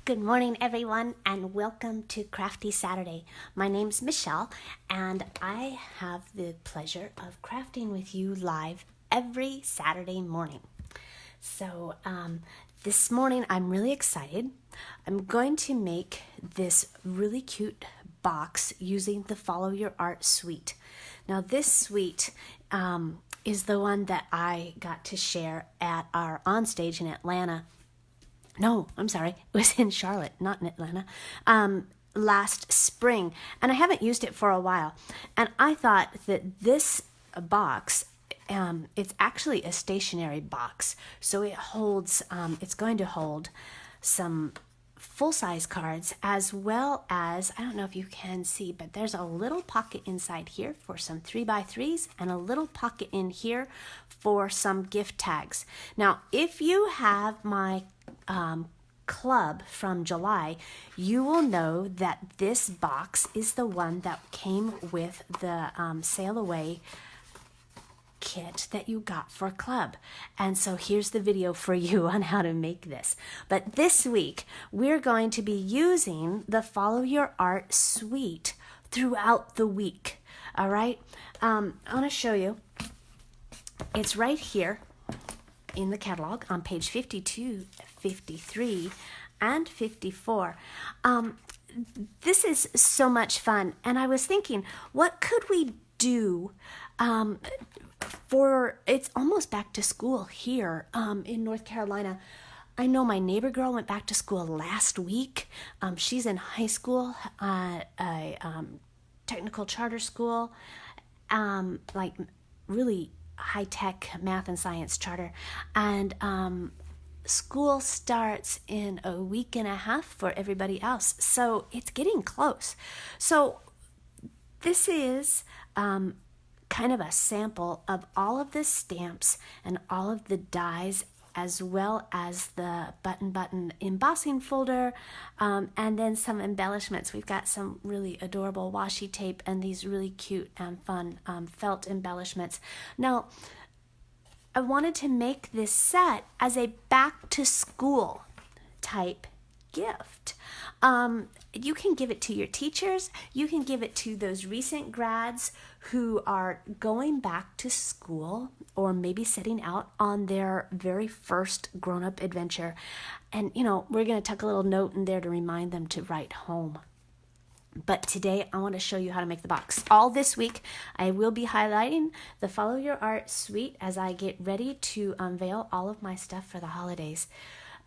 Good morning, everyone, and welcome to Crafty Saturday. My name's Michelle, and I have the pleasure of crafting with you live every Saturday morning. So this morning, I'm really excited. I'm going to make this really cute box using the Follow Your Art suite. Now, this suite is the one that I got to share at our onstage in Atlanta. No, I'm sorry. It was in Charlotte, not in Atlanta, last spring. And I haven't used it for a while. And I thought that this box, it's actually a stationery box. So it holds, it's going to hold some full-size cards as well as, I don't know if you can see, but there's a little pocket inside here for some 3x3s and a little pocket in here for some gift tags. Now, if you have my club from July, you will know that this box is the one that came with the sail away kit that you got for club. And so here's the video for you on how to make this. But this week we're going to be using the Follow Your Art suite throughout the week. All right, I want to show you. It's right here in the catalog on page 52, 53, and 54. This is so much fun, and I was thinking, what could we do for, it's almost back to school here in North Carolina. I know my neighbor girl went back to school last week. She's in high school at a technical charter school, like really high-tech math and science charter, and school starts in a week and a half for everybody else, so it's getting close. So this is kind of a sample of all of the stamps and all of the dies, as well as the button embossing folder, and then some embellishments. We've got some really adorable washi tape and these really cute and fun felt embellishments. Now, I wanted to make this set as a back to school type gift. You can give it to your teachers. You can give it to those recent grads who are going back to school or maybe setting out on their very first grown-up adventure. And, you know, we're going to tuck a little note in there to remind them to write home. But today I want to show you how to make the box. All this week I will be highlighting the Follow Your Art suite as I get ready to unveil all of my stuff for the holidays.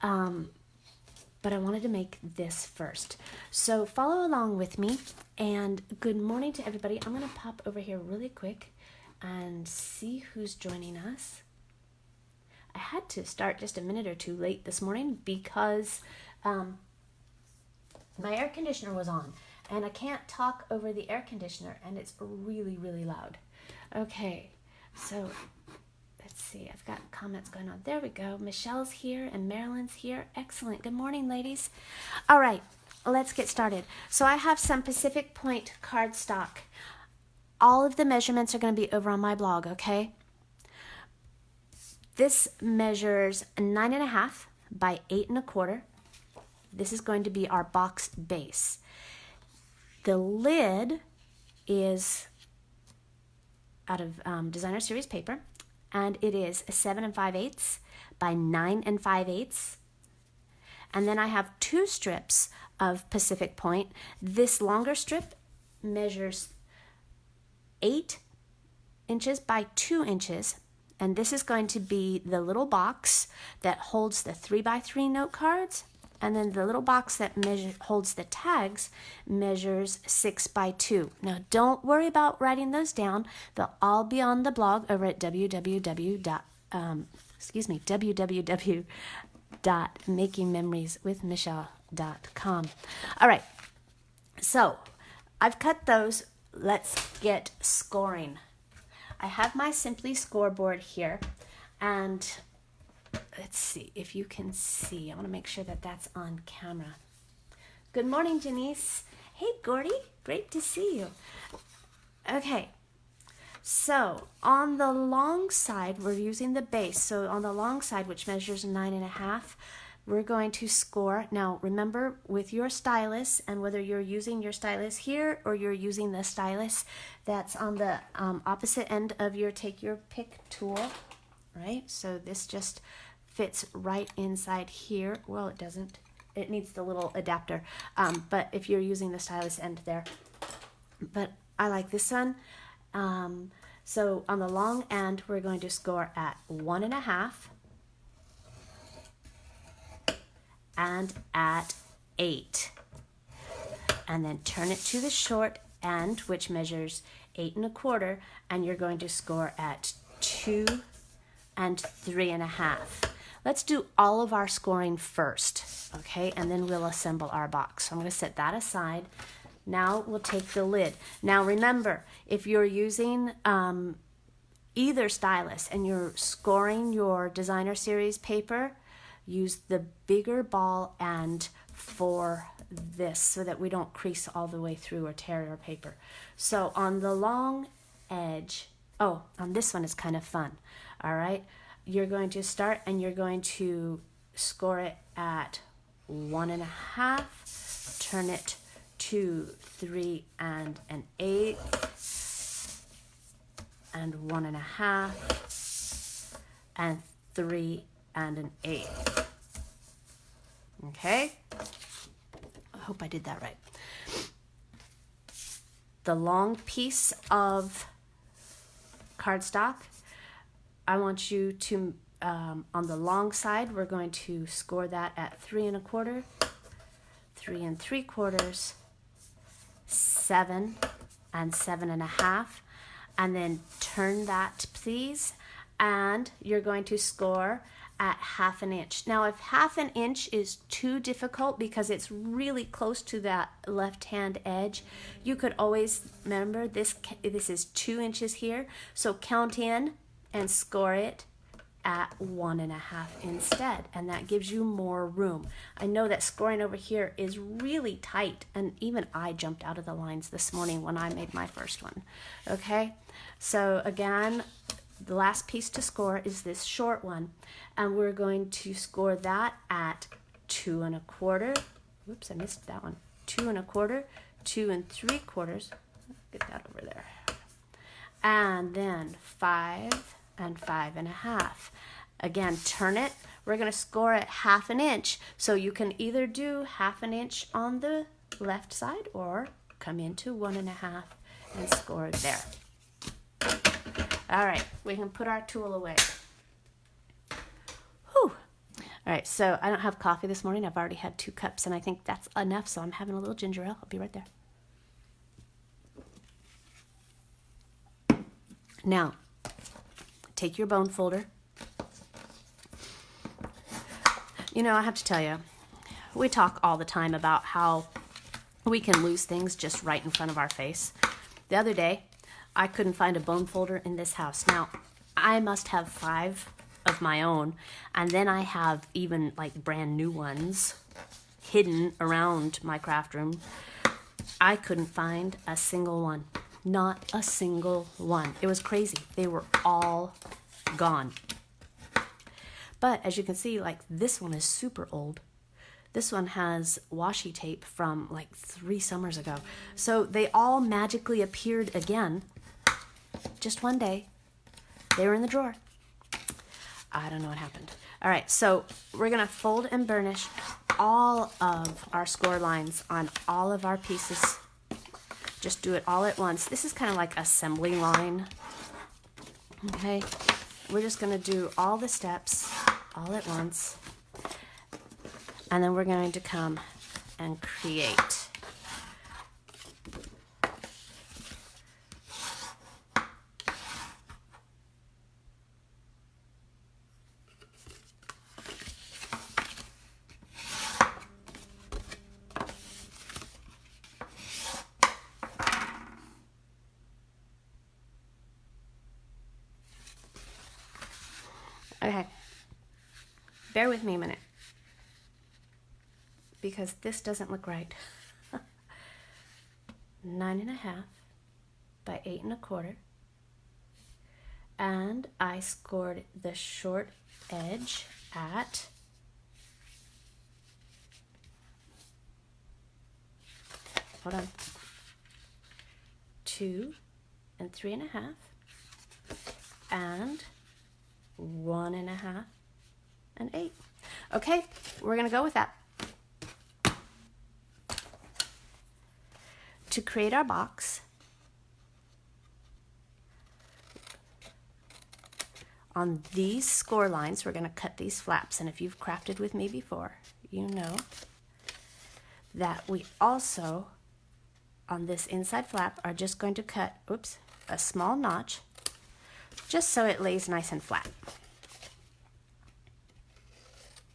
But I wanted to make this first. So follow along with me, and good morning to everybody. I'm going to pop over here really quick and see who's joining us. I had to start just a minute or two late this morning because my air conditioner was on, and I can't talk over the air conditioner, and it's really, really loud. Okay, so let's see, I've got comments going on. There we go. Michelle's here and Marilyn's here. Excellent. Good morning, ladies. All right, let's get started. So I have some Pacific Point cardstock. All of the measurements are going to be over on my blog, okay? This measures 9.5 by 8.25. This is going to be our box base. The lid is out of Designer Series paper, and it is 7 5/8 by 9 5/8. And then I have 2 strips of Pacific Point. This longer strip measures 8 inches by 2 inches, and this is going to be the little box that holds the 3x3 note cards, and then the little box that holds the tags measures 6 by 2. Now, don't worry about writing those down. They'll all be on the blog over at www.makingmemorieswithmichelle.com. All right, so I've cut those. Let's get scoring. I have my Simply scoreboard here, and let's see if you can see. I want to make sure that that's on camera. Good morning, Janice. Hey, Gordy. Great to see you. Okay. So on the long side, we're using the base. So on the long side, which measures 9.5 we're going to score. Now remember, with your stylus, and whether you're using your stylus here or you're using the stylus that's on the opposite end of your take your pick tool, right? So this just fits right inside here. Well, it doesn't. It needs the little adapter. But if you're using the stylus end there. But I like this one. So on the long end, we're going to score at 1.5 and at 8. And then turn it to the short end, which measures 8.25, and you're going to score at 2 and 3.5. Let's do all of our scoring first, okay? And then we'll assemble our box. So I'm going to set that aside. Now we'll take the lid. Now remember, if you're using either stylus and you're scoring your designer series paper, use the bigger ball end for this so that we don't crease all the way through or tear our paper. So on the long edge, oh, on this one is kind of fun, all right? You're going to start and you're going to score it at 1.5, turn it to 3 and an 8, and 1.5, and 3 and an 8. Okay? I hope I did that right. The long piece of cardstock, I want you to, on the long side, we're going to score that at 3.25, 3 3/4, 7 and 7.5, and then turn that, please, and you're going to score at 1/2 inch. Now, if 1/2 inch is too difficult because it's really close to that left-hand edge, you could always remember this is 2 inches here, so count in and score it at 1.5 instead, and that gives you more room. I know that scoring over here is really tight, and even I jumped out of the lines this morning when I made my first one. Okay, so again, the last piece to score is this short one, and we're going to score that at 2.25. Whoops, I missed that one. 2.25, 2 3/4. Get that over there. And then 5 and 5.5. Again, turn it. We're going to score at 1/2 inch. So you can either do 1/2 inch on the left side or come into 1.5 and score it there. All right, we can put our tool away. Whew. All right, so I don't have coffee this morning. I've already had 2 cups, and I think that's enough, so I'm having a little ginger ale. I'll be right there. Now, take your bone folder. You know, I have to tell you, we talk all the time about how we can lose things just right in front of our face. The other day, I couldn't find a bone folder in this house. Now, I must have 5 of my own, and then I have even like brand new ones hidden around my craft room. I couldn't find a single one. Not a single one. It was crazy. They were all gone. But as you can see, like this one is super old. This one has washi tape from like 3 summers ago. So they all magically appeared again. Just one day. They were in the drawer. I don't know what happened. All right, so we're gonna fold and burnish all of our score lines on all of our pieces. Just do it all at once. This is kind of like assembly line. Okay, we're just gonna do all the steps all at once. And then we're going to come and create. Okay, bear with me a minute, because this doesn't look right. 9.5 by 8.25, and I scored the short edge at hold on, 2 and 3.5 and 1.5 and 8. Okay, we're gonna go with that. To create our box, on these score lines, we're going to cut these flaps. And if you've crafted with me before, you know that we also, on this inside flap, are just going to cut, a small notch, just so it lays nice and flat.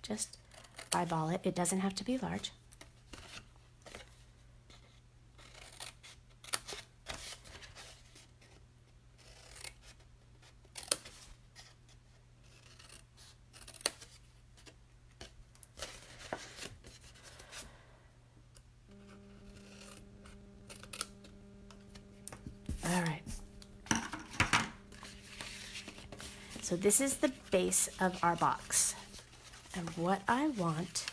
Just eyeball it. It doesn't have to be large. All right. So this is the base of our box. And what I want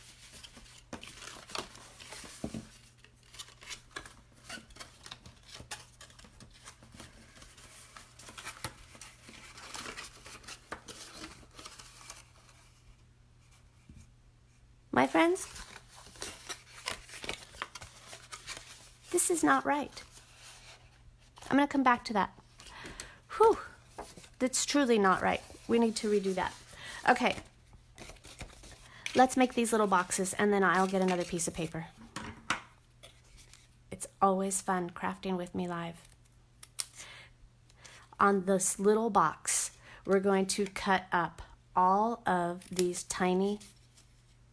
my friends, this is not right. I'm going to come back to that. Whew, that's truly not right. We need to redo that. Okay, let's make these little boxes and then I'll get another piece of paper. It's always fun crafting with me live. On this little box, we're going to cut up all of these tiny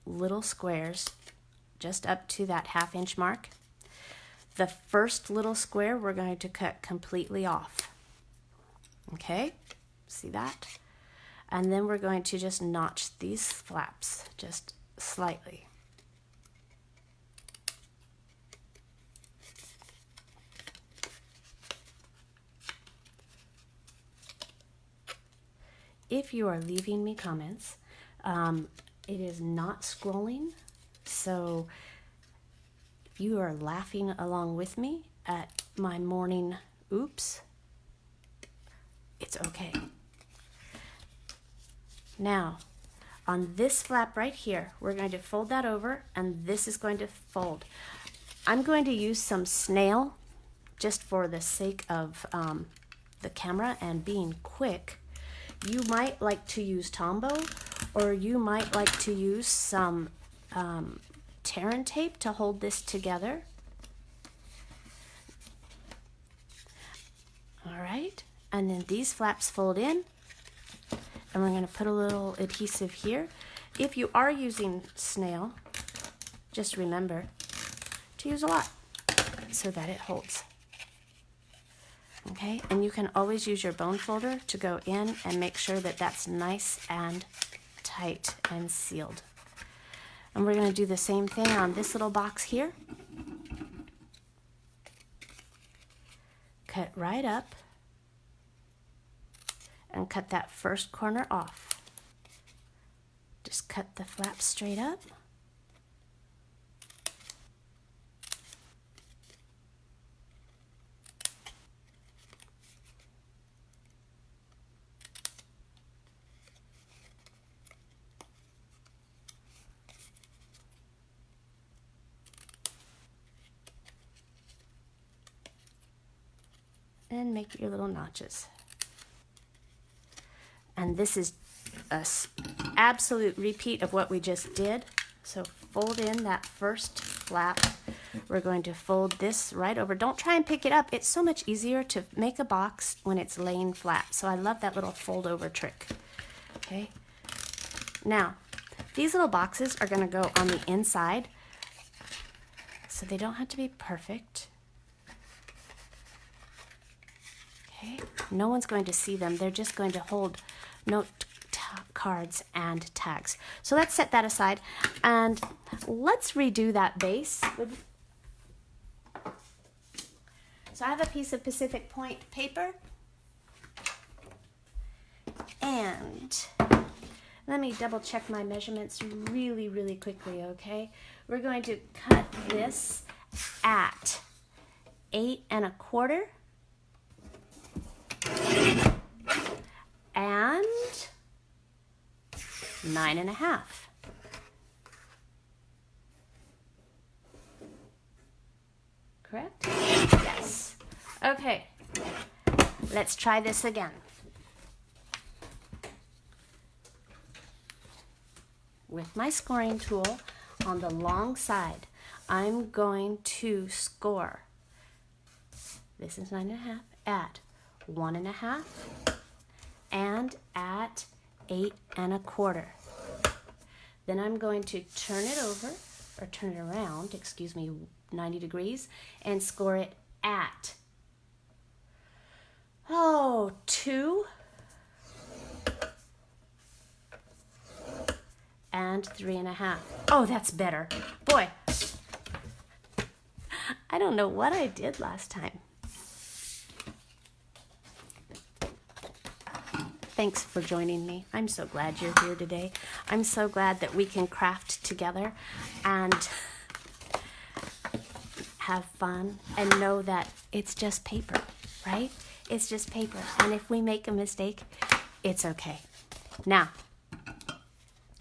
little squares just up to that 1/2 inch mark. The first little square we're going to cut completely off. Okay, see that? And then we're going to just notch these flaps just slightly. If you are leaving me comments, it is not scrolling, so if you are laughing along with me at my morning oops, it's okay. Now, on this flap right here, we're going to fold that over, and this is going to fold. I'm going to use some snail just for the sake of the camera and being quick. You might like to use Tombow, or you might like to use some tear and tape to hold this together. All right, and then these flaps fold in, and we're going to put a little adhesive here. If you are using snail, just remember to use a lot so that it holds. Okay, and you can always use your bone folder to go in and make sure that that's nice and tight and sealed. And we're going to do the same thing on this little box here. Cut right up and cut that first corner off. Just cut the flap straight up. And make your little notches. And this is an absolute repeat of what we just did. So fold in that first flap. We're going to fold this right over. Don't try and pick it up. It's so much easier to make a box when it's laying flat. So I love that little fold over trick. Okay. Now, these little boxes are going to go on the inside, so they don't have to be perfect. Okay. No one's going to see them. They're just going to hold note cards and tags. So let's set that aside and let's redo that base. So I have a piece of Pacific Point paper, and let me double check my measurements really quickly, okay? We're going to cut this at 8 1/4 and 9 1/2. Correct? Yes. Okay, let's try this again. With my scoring tool on the long side, I'm going to score, this is 9 1/2, at 1 1/2 and at 8 1/4. Then I'm going to turn it over, or turn it around, 90 degrees, and score it at 2 and 3 1/2. Oh, that's better. Boy, I don't know what I did last time. Thanks for joining me. I'm so glad you're here today. I'm so glad that we can craft together and have fun and know that it's just paper, right? It's just paper. And if we make a mistake, it's okay. Now,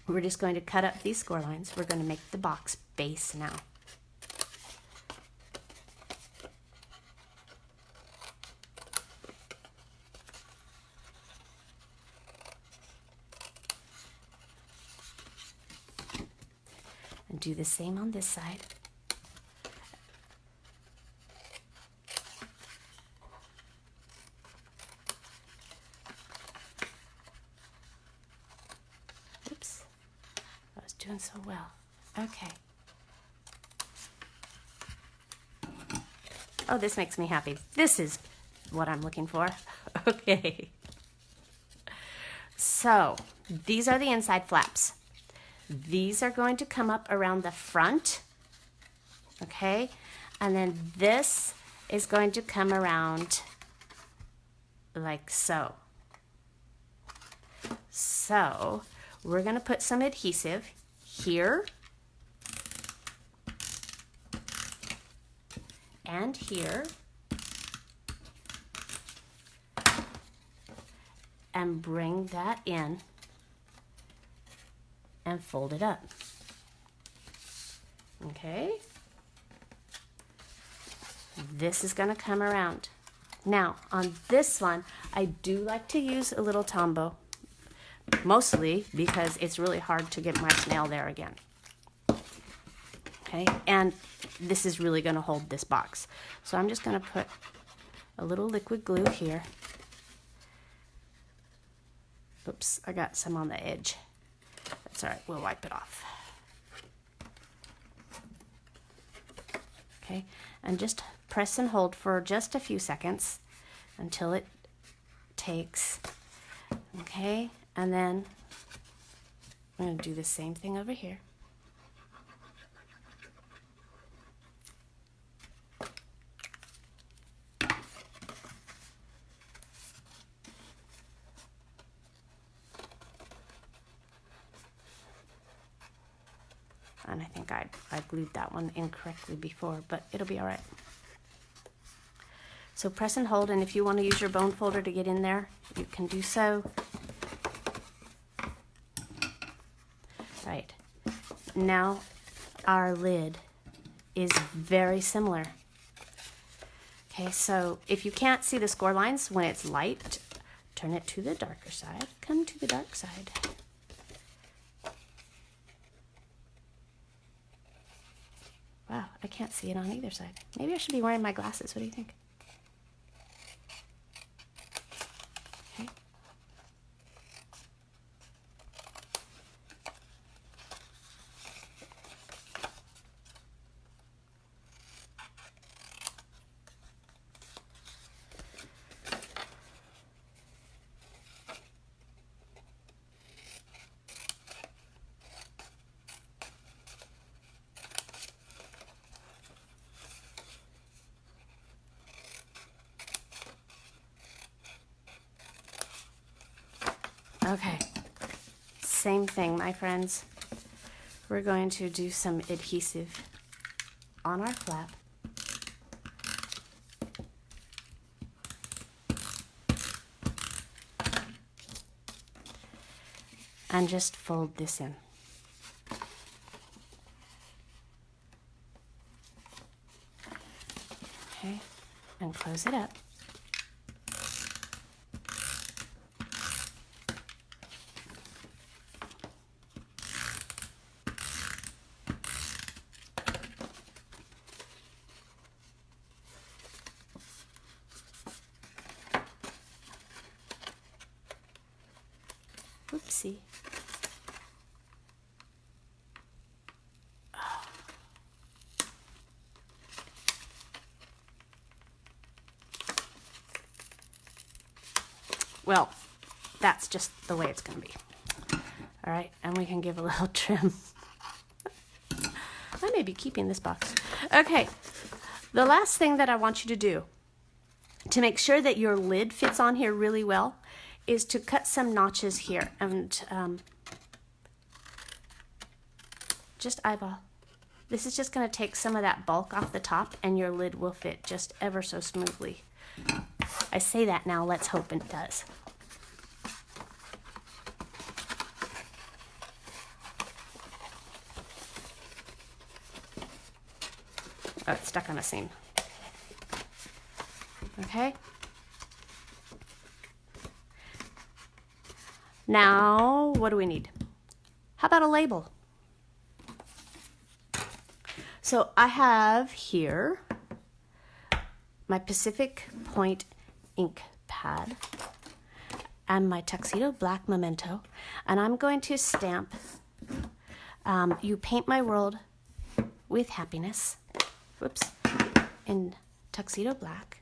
we're just going to cut up these score lines. We're going to make the box base now. And do the same on this side. Oops, I was doing so well. Okay. Oh, this makes me happy. This is what I'm looking for. Okay. So, these are the inside flaps. These are going to come up around the front, okay? And then this is going to come around like so. So, we're going to put some adhesive here and here and bring that in and fold it up. Okay? This is going to come around. Now, on this one, I do like to use a little Tombow, mostly because it's really hard to get my snail there again. Okay? And this is really going to hold this box. So I'm just going to put a little liquid glue here. Oops, I got some on the edge. That's all right, we'll wipe it off. Okay, and just press and hold for just a few seconds until it takes. Okay, and then I'm going to do the same thing over here. And I think I glued that one incorrectly before, but it'll be all right. So press and hold, and if you want to use your bone folder to get in there, you can do so. Right. Now our lid is very similar. Okay, so if you can't see the score lines when it's light, turn it to the darker side. Come to the dark side. Wow, I can't see it on either side. Maybe I should be wearing my glasses. What do you think? Okay. Okay, same thing, my friends. We're going to do some adhesive on our flap. and just fold this in. Okay, and close it up. Oopsie. Well, that's just the way it's going to be. All right, and we can give a little trim. I may be keeping this box. Okay, the last thing that I want you to do to make sure that your lid fits on here really well is to cut some notches here and just eyeball. This is just going to take some of that bulk off the top and your lid will fit just ever so smoothly. I say that now, let's hope it does. Oh, it's stuck on a seam. Okay. Now, what do we need? How about a label? So I have here my Pacific Point ink pad and my Tuxedo Black Memento, and I'm going to stamp You Paint My World with Happiness, whoops, in Tuxedo Black.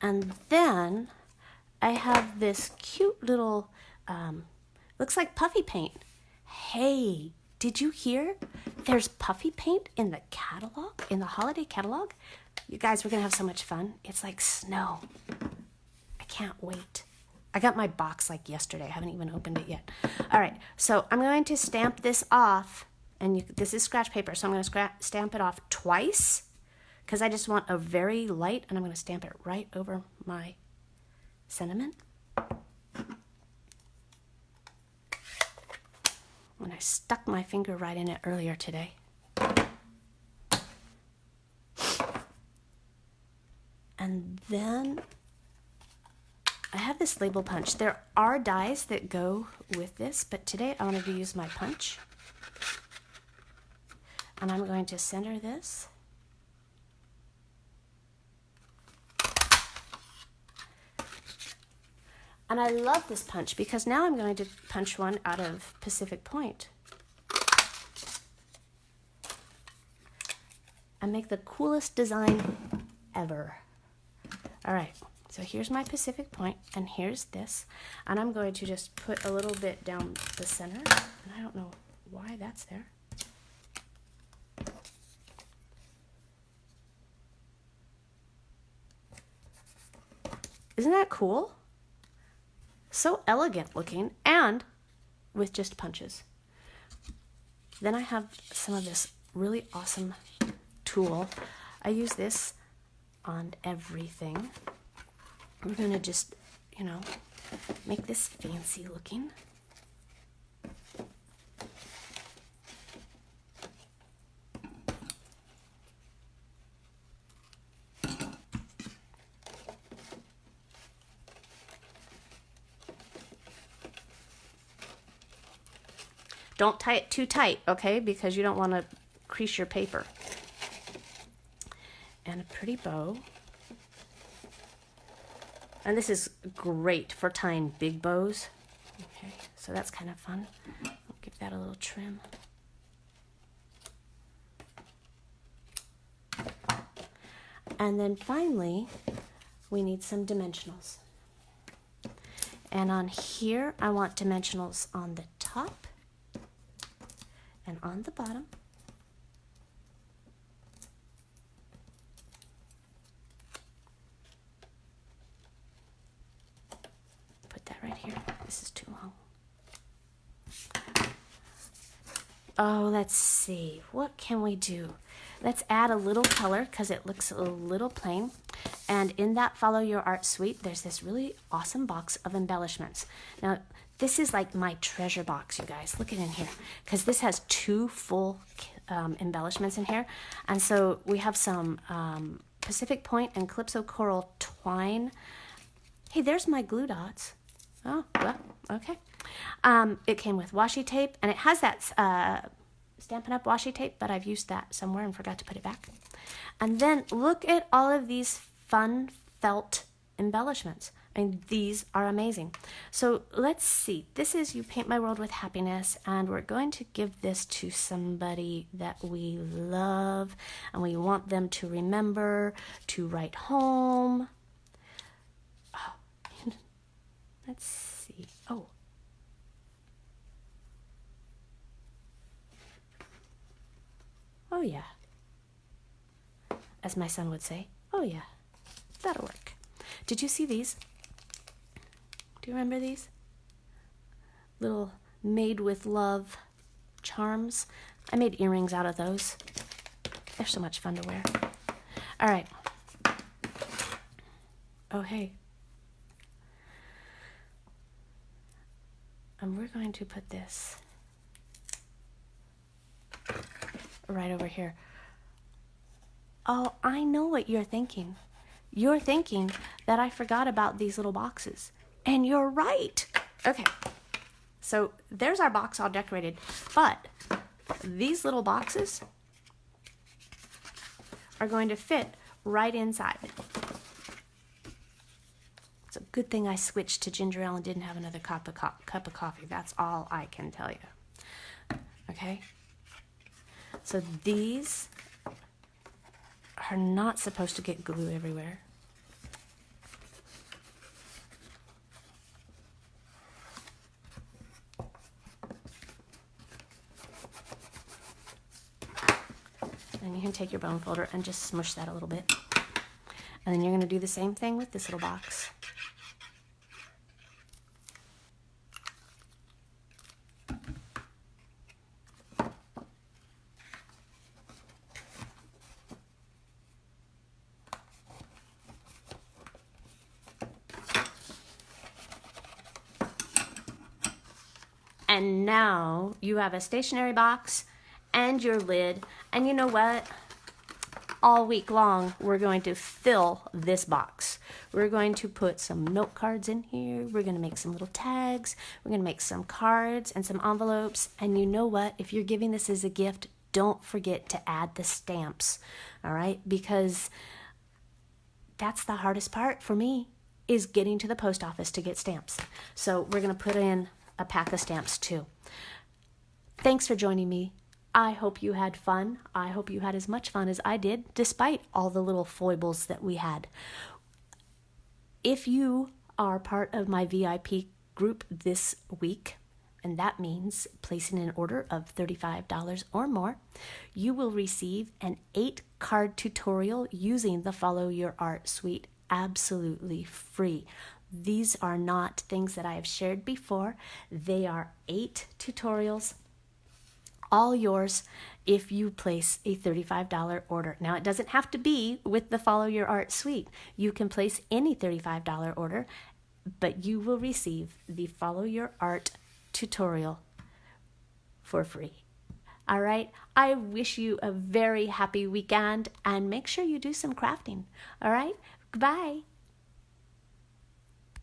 And then I have this cute little, looks like puffy paint. Hey, did you hear? There's puffy paint in the catalog, in the holiday catalog. You guys, we're gonna have so much fun. It's like snow. I can't wait. I got my box like yesterday. I haven't even opened it yet. All right, so I'm going to stamp this off, and this is scratch paper, so I'm gonna stamp it off twice, because I just want a very light, and I'm going to stamp it right over my sentiment. And I stuck my finger right in it earlier today. And then I have this label punch. There are dies that go with this, but today I wanted to use my punch. And I'm going to center this. And I love this punch because now I'm going to punch one out of Pacific Point and make the coolest design ever. All right, so here's my Pacific Point, and here's this. And I'm going to just put a little bit down the center, and I don't know why that's there. Isn't that cool? So elegant looking, and with just punches. Then I have some of this really awesome tulle. I use this on everything. We're gonna just, you know, make this fancy looking. Don't tie it too tight, okay? Because you don't want to crease your paper. And a pretty bow. And this is great for tying big bows. Okay, so that's kind of fun. I'll give that a little trim. And then finally, we need some dimensionals. And on here, I want dimensionals on the top and on the bottom. Put that right here. This is too long. Oh, let's see. What can we do? Let's add a little color because it looks a little plain. And in that Follow Your Art suite, there's this really awesome box of embellishments. Now, this is like my treasure box, you guys. Look at in here, because this has 2 full embellishments in here. And so we have some Pacific Point and Calypso Coral twine. Hey, there's my glue dots. Oh, well, okay. It came with washi tape, and it has that Stampin' Up! Washi tape, but I've used that somewhere and forgot to put it back. And then look at all of these fun felt embellishments. I mean, these are amazing. So let's see. This is You Paint My World with Happiness, and we're going to give this to somebody that we love, and we want them to remember to write home. Oh, let's see. Oh. Oh, yeah. As my son would say, oh, yeah, that'll work. Did you see these? Do you remember these? Little made with love charms. I made earrings out of those. They're so much fun to wear. All right. Oh, hey. And we're going to put this right over here. Oh, I know what you're thinking. You're thinking that I forgot about these little boxes. And you're right. Okay. So there's our box all decorated. But these little boxes are going to fit right inside. It's a good thing I switched to ginger ale and didn't have another cup of coffee. That's all I can tell you. Okay? So these are not supposed to get glue everywhere. And you can take your bone folder and just smush that a little bit. And then you're going to do the same thing with this little box. And now you have a stationery box and your lid. And you know what? All week long, we're going to fill this box. We're going to put some note cards in here. We're going to make some little tags. We're going to make some cards and some envelopes. And you know what? If you're giving this as a gift, don't forget to add the stamps. All right? Because that's the hardest part for me, is getting to the post office to get stamps. So we're going to put in a pack of stamps too. Thanks for joining me. I hope you had fun. I hope you had as much fun as I did, despite all the little foibles that we had. If you are part of my VIP group this week, and that means placing an order of $35 or more, you will receive an 8-card tutorial using the Follow Your Art suite absolutely free. These are not things that I have shared before. They are 8 tutorials, all yours if you place a $35 order. Now, it doesn't have to be with the Follow Your Art suite. You can place any $35 order, but you will receive the Follow Your Art tutorial for free. All right? I wish you a very happy weekend, and make sure you do some crafting. All right? Goodbye.